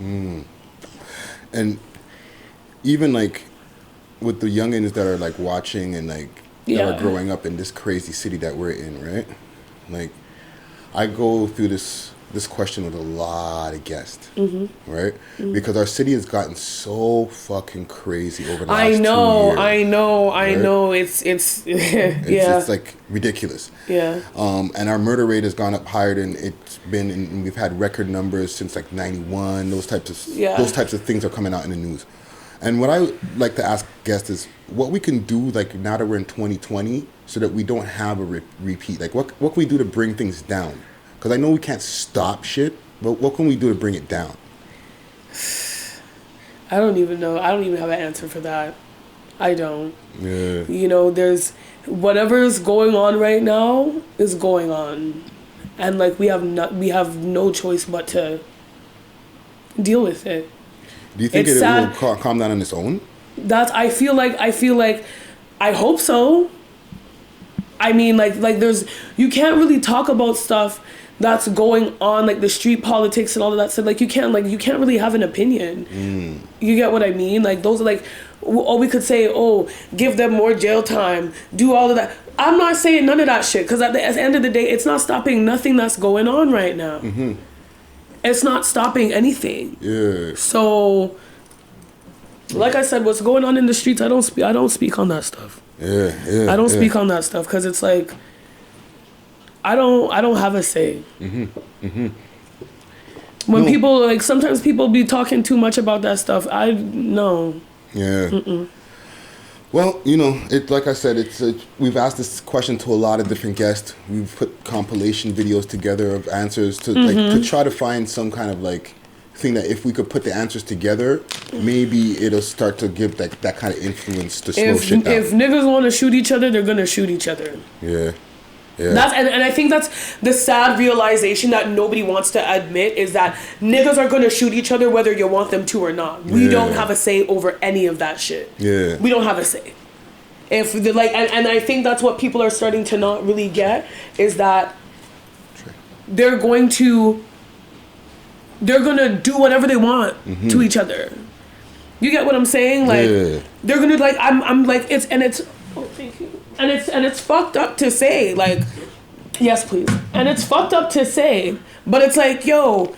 And even like with the youngins that are like watching and like that are growing up in this crazy city that we're in, right? Like, I go through this question with a lot of guests, right? Because our city has gotten so fucking crazy over the last 2 years. I know. It's it's like ridiculous. Yeah. And our murder rate has gone up higher than it's been, and we've had record numbers since like '91. Those types of things are coming out in the news. And what I like to ask guests is what we can do, like now that we're in 2020, so that we don't have a repeat. Like what can we do to bring things down? Because I know we can't stop shit, but what can we do to bring it down? I don't even know. I don't even have an answer for that. I don't. Yeah. You know, there's whatever is going on right now is going on, and like we have no choice but to deal with it. Do you think it will calm down on its own? I feel like I hope so. I mean, like there's, you can't really talk about stuff that's going on, like the street politics and all of that stuff. Like you can't really have an opinion. You get what I mean? Like those are like, or we could say, oh, give them more jail time, do all of that. I'm not saying none of that shit, because at the end of the day, it's not stopping nothing that's going on right now. It's not stopping anything. Yeah. So, like I said, what's going on in the streets, I don't speak on that stuff. I don't speak on that stuff because it's like I don't have a say. When people, like, sometimes people be talking too much about that stuff. No. Yeah. Well, you know, like I said, we've asked this question to a lot of different guests. We've put compilation videos together of answers to like to try to find some kind of like thing that if we could put the answers together, maybe it'll start to give that kind of influence to slow shit down. If niggas want to shoot each other, they're gonna shoot each other. Yeah. Yeah. And I think that's the sad realization that nobody wants to admit, is that niggas are gonna shoot each other whether you want them to or not. We don't have a say over any of that shit. Yeah. We don't have a say. If the, like, and I think that's what people are starting to not really get, is that they're gonna do whatever they want to each other. You get what I'm saying? Like they're gonna, like, I'm like, it's oh, thank you. And it's fucked up to say, like, yes, please. And it's fucked up to say, but it's like, yo,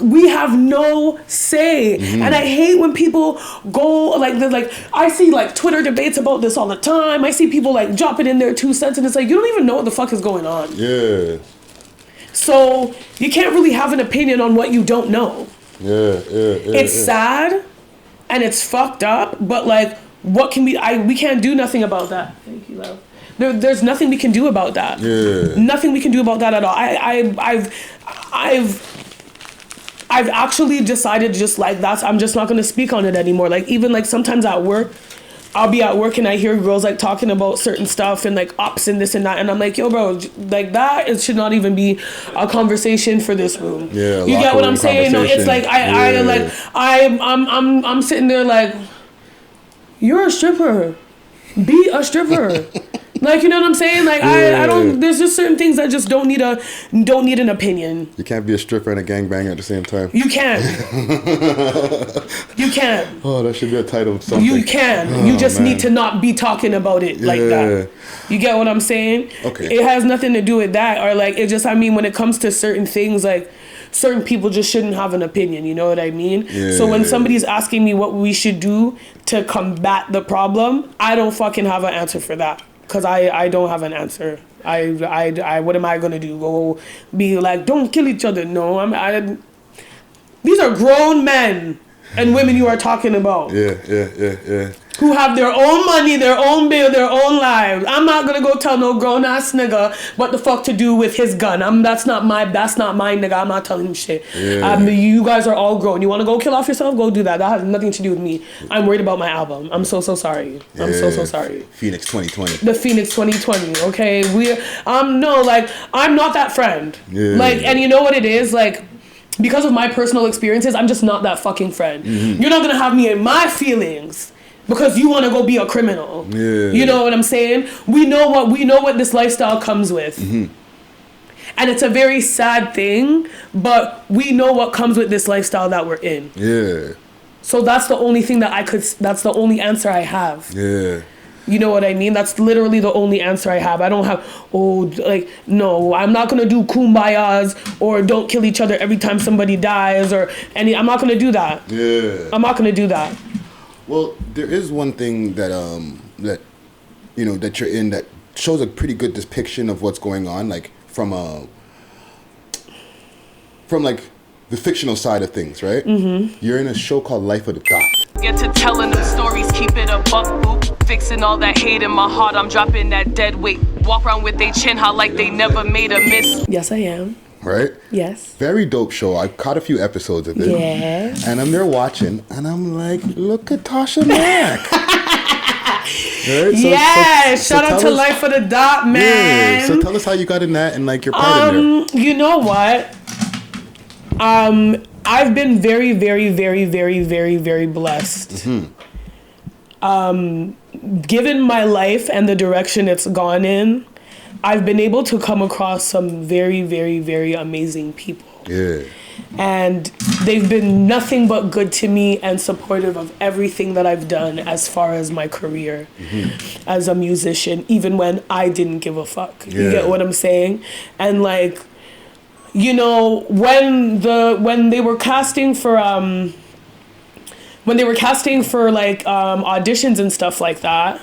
we have no say. And I hate when people go, like, I see, like, Twitter debates about this all the time. I see people, like, dropping in their 2 cents, and it's like, you don't even know what the fuck is going on. Yeah. So you can't really have an opinion on what you don't know. It's sad, and it's fucked up, but, like, what can we can't do nothing about that. Thank you, love. There's nothing we can do about that. Nothing we can do about that at all. I've actually decided, just like that, I'm just not gonna speak on it anymore. Like, even like sometimes at work, I'll be at work and I hear girls like talking about certain stuff and like ops and this and that, and I'm like, yo, bro, like that, it should not even be a conversation for this room. You get what I'm saying? No, it's like I'm sitting there like, you're a stripper. Be a stripper. Like, you know what I'm saying? Like, I don't, there's just certain things that just don't need an opinion. You can't be a stripper and a gangbanger at the same time. You can. You can. Oh, that should be a title of something. You can. You just need to not be talking about it like that. You get what I'm saying? Okay. It has nothing to do with that. Or like, it just, I mean, when it comes to certain things, like, certain people just shouldn't have an opinion, you know what I mean? So when somebody's asking me what we should do to combat the problem, I don't fucking have an answer for that. Because I don't have an answer. I what am I going to do? Go be like, don't kill each other? No, these are grown men and women you are talking about. Yeah. Who have their own money, their own bill, their own lives. I'm not gonna go tell no grown ass nigga what the fuck to do with his gun. That's not my nigga. I'm not telling him shit. You guys are all grown. You wanna go kill off yourself? Go do that. That has nothing to do with me. I'm worried about my album. I'm so sorry. I'm so sorry. Phoenix 2020. The Phoenix 2020. Okay, I'm not that friend. Like, and you know what it is, like, because of my personal experiences, I'm just not that fucking friend. You're not gonna have me in my feelings because you want to go be a criminal. You know what I'm saying? We know what this lifestyle comes with. And it's a very sad thing, but we know what comes with this lifestyle that we're in. Yeah. So that's the only thing that's the only answer I have. Yeah. You know what I mean? That's literally the only answer I have. I don't have, no, I'm not going to do kumbayas or don't kill each other every time somebody dies or I'm not going to do that. Yeah. I'm not going to do that. Well, there is one thing that, that you're in that shows a pretty good depiction of what's going on, like from like the fictional side of things, right? Mm-hmm. You're in a show called Life of the Dot. Get to telling them stories, keep it a buck, boop. Fixing all that hate in my heart, I'm dropping that dead weight. Walk around with they chin high like they never made a miss. Yes, I am. Right? Yes. Very dope show. I caught a few episodes of it. Yes. And I'm there watching, and I'm like, look at Tosha Macc. Right? Shout out to Life of the Dot, man. Yeah. So tell us how you got in that and like your part in there. You know what? I've been very, very, very, very, very, very blessed. Mm-hmm. Given my life and the direction it's gone in, I've been able to come across some very, very, very amazing people. Yeah. And they've been nothing but good to me and supportive of everything that I've done as far as my career as a musician, even when I didn't give a fuck. Yeah. You get what I'm saying? And like, you know, when they were casting for auditions and stuff like that,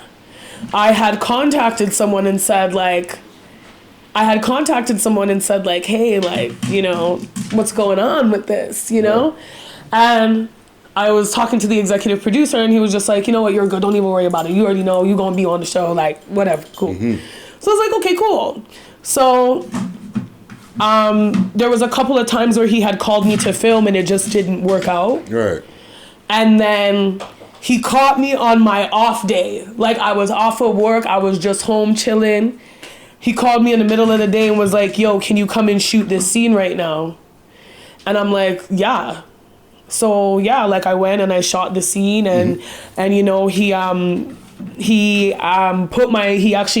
I had contacted someone and said like, hey, like, you know, what's going on with this, you know? And I was talking to the executive producer and he was just like, you know what, you're good, don't even worry about it. You already know you're gonna be on the show, like, whatever, cool. Mm-hmm. So I was like, okay, cool. So there was a couple of times where he had called me to film and it just didn't work out. Right. And then he caught me on my off day. Like, I was off of work, I was just home chilling. He called me in the middle of the day and was like, yo, can you come and shoot this scene right now? And I'm like, yeah. So yeah, like I went and I shot the scene and you know, he actually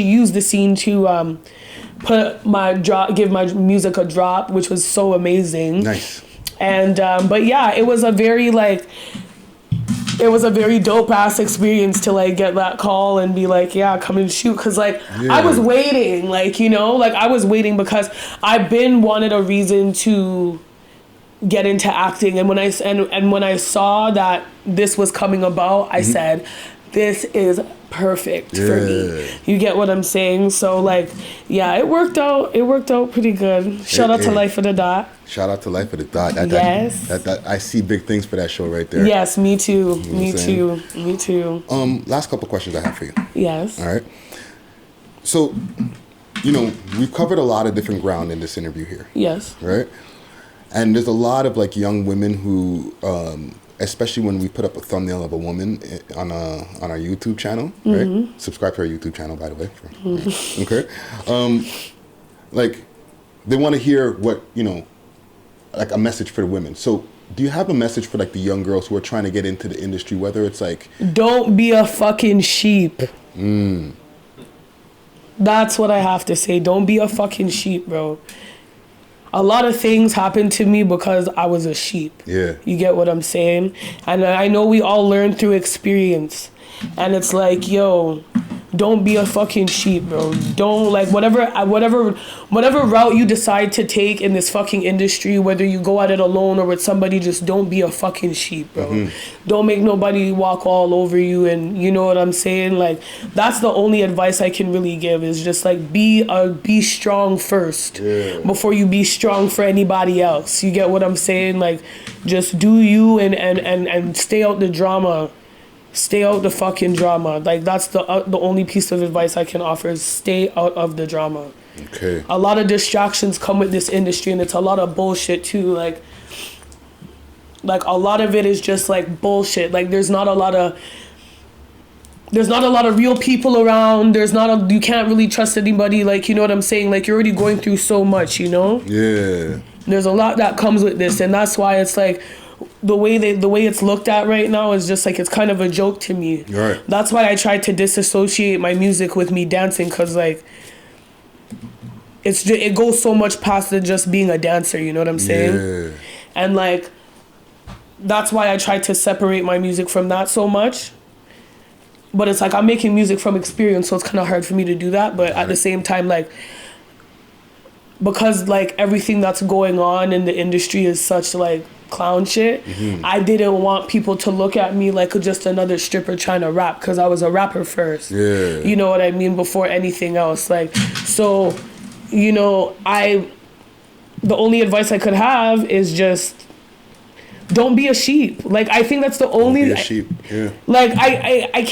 used the scene to give my music a drop, which was so amazing. Nice. And but yeah, it was a very dope ass experience to like get that call and be like, yeah, come and shoot. Cause like I was waiting, like, you know, like I was waiting because I've been wanted a reason to get into acting. And when I saw that this was coming about, I said, this is perfect for me. You get what I'm saying? So like, yeah, it worked out pretty good. Shout out to Life of the Dot. Shout out to Life of the Dot. Yes. That I see big things for that show right there. Yes, me too. You know me too. Last couple questions I have for you. Yes. All right. So, you know, we've covered a lot of different ground in this interview here. Yes. Right? And there's a lot of like young women who especially when we put up a thumbnail of a woman on our YouTube channel, right? Subscribe to our YouTube channel, by the way. Okay. Like, they want to hear what, you know, like a message for the women. So do you have a message for like the young girls who are trying to get into the industry, whether it's like... Don't be a fucking sheep. That's what I have to say. Don't be a fucking sheep, bro. A lot of things happened to me because I was a sheep. Yeah. You get what I'm saying? And I know we all learn through experience. And it's like, yo, don't be a fucking sheep, bro. Don't, like, whatever route you decide to take in this fucking industry, whether you go at it alone or with somebody, just don't be a fucking sheep, bro. Don't make nobody walk all over you, and you know what I'm saying? Like, that's the only advice I can really give, is just like be strong first before you be strong for anybody else. You get what I'm saying? Like, just do you and stay out the drama. Stay out the fucking drama. Like, that's the only piece of advice I can offer, is stay out of the drama. Okay. A lot of distractions come with this industry, and it's a lot of bullshit too. Like a lot of it is just like bullshit. Like, there's not a lot of real people around. You can't really trust anybody. Like, you know what I'm saying? Like, you're already going through so much, you know? Yeah. There's a lot that comes with this, and that's why it's like, the way it's looked at right now is just like, it's kind of a joke to me. Right. That's why I tried to disassociate my music with me dancing, because like, it goes so much past than just being a dancer, you know what I'm saying? Yeah. And like, that's why I try to separate my music from that so much. But it's like, I'm making music from experience, so it's kind of hard for me to do that. But at the same time, like, because like everything that's going on in the industry is such like clown shit, I didn't want people to look at me like just another stripper trying to rap, because I was a rapper first. Yeah. You know what I mean? Before anything else. Like, so, you know, the only advice I could have is just don't be a sheep. Like, I think that's the only. Don't be a sheep. Yeah. Like, I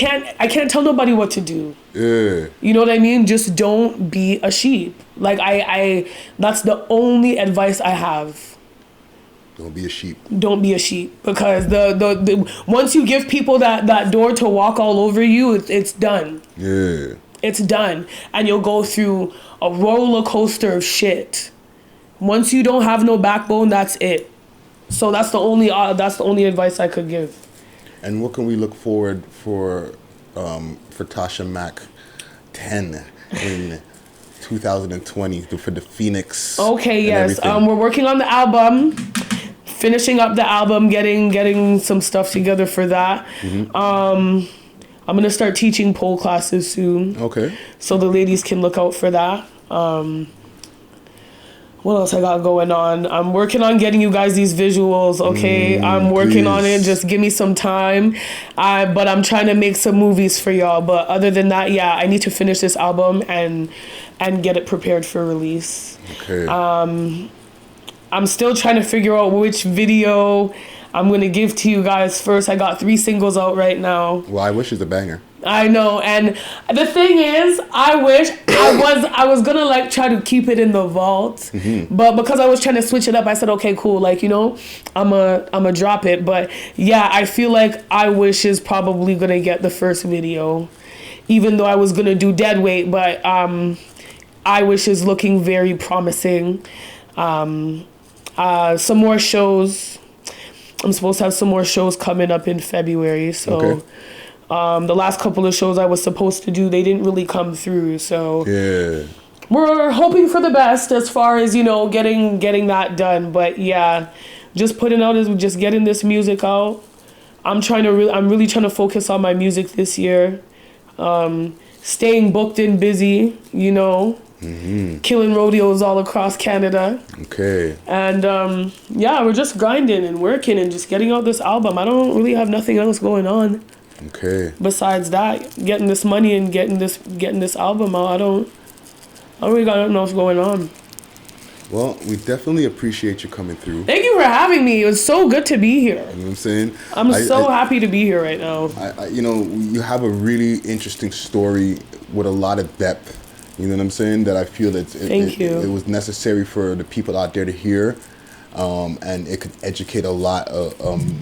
can't tell nobody what to do. Yeah. You know what I mean? Just don't be a sheep. Like, I that's the only advice I have. Don't be a sheep. Don't be a sheep, because the once you give people that door to walk all over you, it's done. Yeah. It's done, and you'll go through a roller coaster of shit. Once you don't have no backbone, that's it. So that's the only advice I could give. And what can we look forward for Tosha Macc10 in 2020 for the Phoenix? Okay, yes. We're working on the album, finishing up the album, getting some stuff together for that. I'm gonna start teaching pole classes soon. Okay. So the ladies can look out for that. What else I got going on? I'm working on getting you guys these visuals, okay? I'm working on it. Just give me some time. But I'm trying to make some movies for y'all. But other than that, yeah, I need to finish this album and get it prepared for release. Okay. I'm still trying to figure out which video I'm going to give to you guys first. I got 3 singles out right now. Well, I Wish is a banger. I know, and the thing is, I wish I was gonna like try to keep it in the vault, but because I was trying to switch it up, I said, okay, cool, like, you know, I'm a drop it. But yeah, I feel like I Wish is probably gonna get the first video, even though I was gonna do Dead Weight, but I Wish is looking very promising. Some more shows. I'm supposed to have some more shows coming up in February, so. Okay. The last couple of shows I was supposed to do, they didn't really come through, so yeah, we're hoping for the best as far as, you know, getting that done. But yeah, just getting this music out. I'm really trying to focus on my music this year. Staying booked and busy, you know, killing rodeos all across Canada. Okay. And yeah, we're just grinding and working and just getting out this album. I don't really have nothing else going on. Okay. Besides that, getting this money and getting this album out, I don't really got nothing else going on. Well, we definitely appreciate you coming through. Thank you for having me. It was so good to be here. You know what I'm saying? I'm so happy to be here right now. You know, you have a really interesting story with a lot of depth. You know what I'm saying? That I feel that it was necessary for the people out there to hear. And it could educate a lot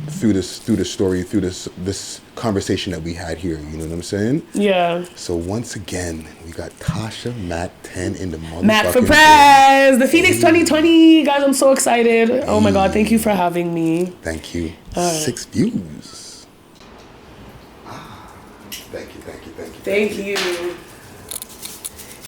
through this story, through this conversation that we had here. You know what I'm saying? Yeah. So once again, we got Tosha Macc10 in the motherfucking Mac for Prez, the Phoenix 2020. Guys, I'm so excited. Oh my God, thank you for having me. Thank you. 6 views. Thank you. Thank you.